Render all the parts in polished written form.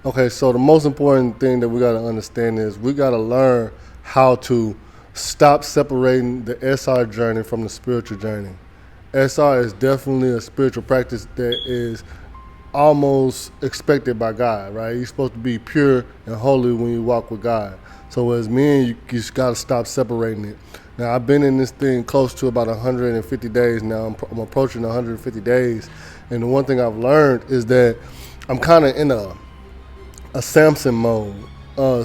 Okay, so the most important thing that we got to understand is we got to learn how to stop separating the SR journey from the spiritual journey. SR is definitely a spiritual practice that is almost expected by God, right? You're supposed to be pure and holy when you walk with God. So as men, you just got to stop separating it. Now, I've been in this thing close to about 150 days now. I'm approaching 150 days. And the one thing I've learned is that I'm kind of in a Samson mode.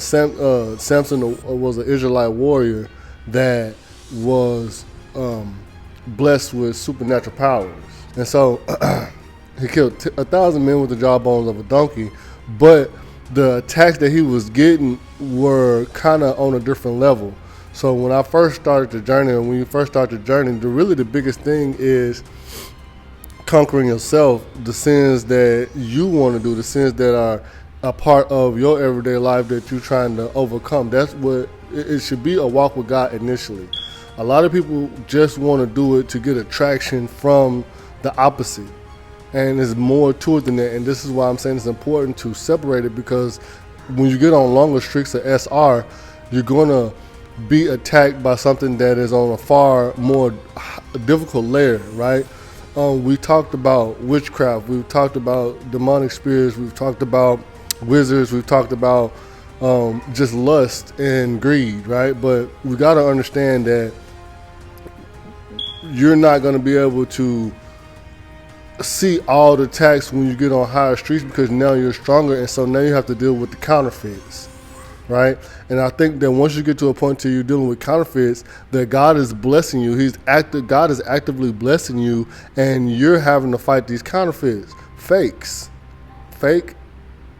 Samson was an Israelite warrior that was blessed with supernatural powers. And so he killed 1,000 men with the jawbones of a donkey, but the attacks that he was getting were kind of on a different level. So when I first started the journey, and when you first start the journey, the biggest thing is conquering yourself, the sins that you want to do, the sins that are a part of your everyday life that you're trying to overcome. That's what it should be, a walk with God initially. A lot of people just want to do it to get attraction from the opposite. And there's more to it than that. And this is why I'm saying it's important to separate it, because when you get on longer streaks of SR, you're going to be attacked by something that is on a far more difficult layer, right? We talked about witchcraft. We've talked about demonic spirits. We've talked about wizards. We've talked about just lust and greed, right? But we got to understand that you're not going to be able to see all the attacks when you get on higher streets, because now you're stronger, and so now you have to deal with the counterfeits, right? And I think that once you get to a point where you're dealing with counterfeits, that God is blessing you. God is actively blessing you, and you're having to fight these counterfeits, fake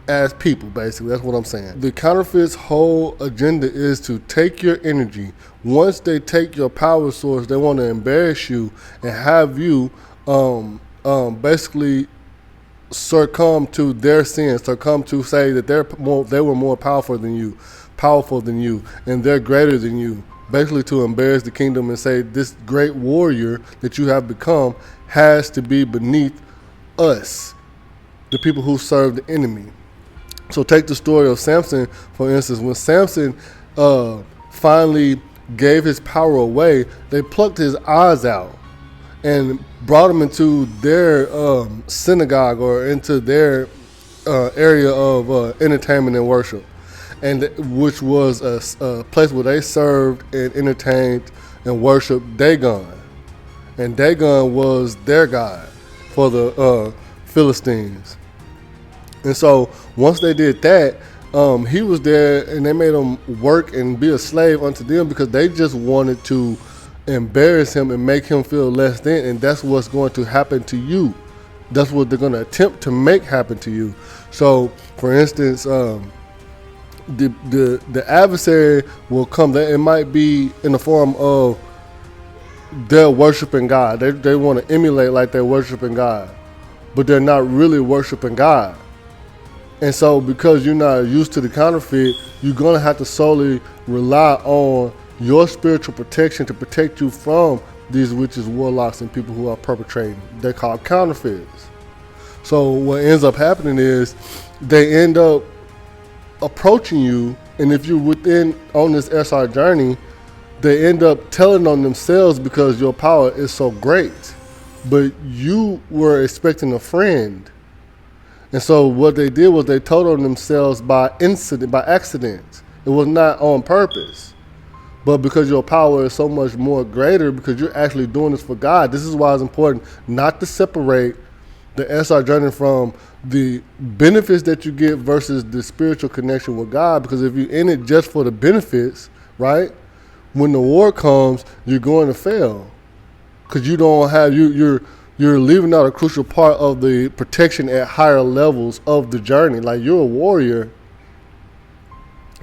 as people, basically. That's what I'm saying. The counterfeits' whole agenda is to take your energy. Once they take your power source, they want to embarrass you and have you basically succumb to their sins, succumb to say that they were more powerful than you, and they're greater than you. Basically, to embarrass the kingdom and say this great warrior that you have become has to be beneath us, the people who serve the enemy. So take the story of Samson, for instance. When Samson finally gave his power away, they plucked his eyes out and brought him into their synagogue, or into their area of entertainment and worship, and which was a place where they served and entertained and worshiped Dagon. And Dagon was their god for the Philistines. And so once they did that, he was there, and they made him work and be a slave unto them, because they just wanted to embarrass him and make him feel less than. And that's what's going to happen to you. That's what they're going to attempt to make happen to you. So, for instance, the adversary will come. It might be in the form of they're worshiping God. They want to emulate like they're worshiping God, but they're not really worshiping God. And so because you're not used to the counterfeit, you're going to have to solely rely on your spiritual protection to protect you from these witches, warlocks, and people who are perpetrating. They're called counterfeits. So what ends up happening is they end up approaching you, and if you're within on this SR journey, they end up telling on themselves because your power is so great. But you were expecting a friend. And so what they did was they told on themselves by accident. It was not on purpose. But because your power is so much more greater, because you're actually doing this for God, this is why it's important not to separate the SR journey from the benefits that you get versus the spiritual connection with God. Because if you're in it just for the benefits, right, when the war comes, you're going to fail. Because you don't have, you're leaving out a crucial part of the protection at higher levels of the journey. Like, you're a warrior.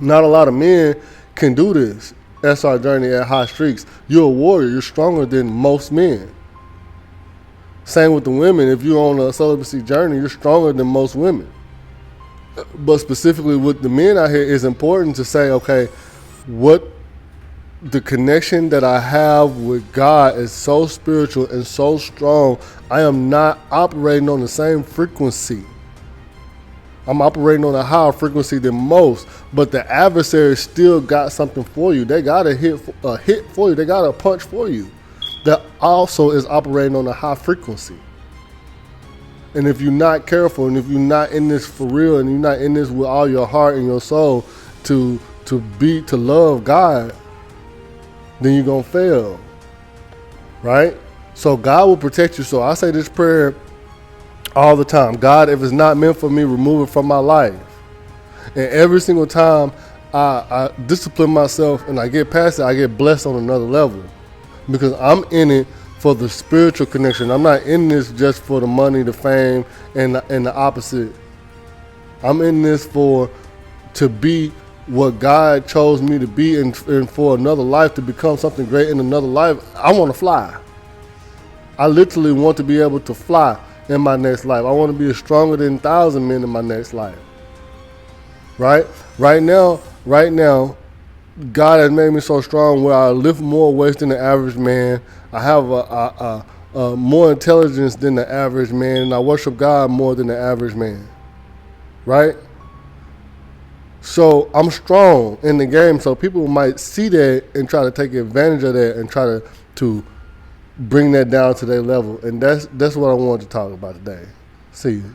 Not a lot of men can do this SR journey at high streaks. You're a warrior. You're stronger than most men. Same with the women. If you're on a celibacy journey, you're stronger than most women. But specifically with the men out here, it's important to say, okay, what the connection that I have with God is so spiritual and so strong. I am not operating on the same frequency I'm operating on a higher frequency than most, but the adversary still got something for you. They got a hit for you. They got a punch for you. That also is operating on a high frequency. And if you're not careful, and if you're not in this for real, and you're not in this with all your heart and your soul to love God, then you're gonna fail. Right? So God will protect you. So I say this prayer all the time. God, if it's not meant for me, remove it from my life. And every single time I discipline myself and I get past it, I get blessed on another level. Because I'm in it for the spiritual connection. I'm not in this just for the money, the fame, and the opposite. I'm in this to be what God chose me to be, and for another life, to become something great in another life. I want to fly. I literally want to be able to fly in my next life. I want to be stronger than 1,000 men in my next life. Right? Right now, God has made me so strong where I lift more weights than the average man. I have a more intelligence than the average man, and I worship God more than the average man. Right? So I'm strong in the game, so people might see that and try to take advantage of that and try to bring that down to their level. And that's what I wanted to talk about today. See you.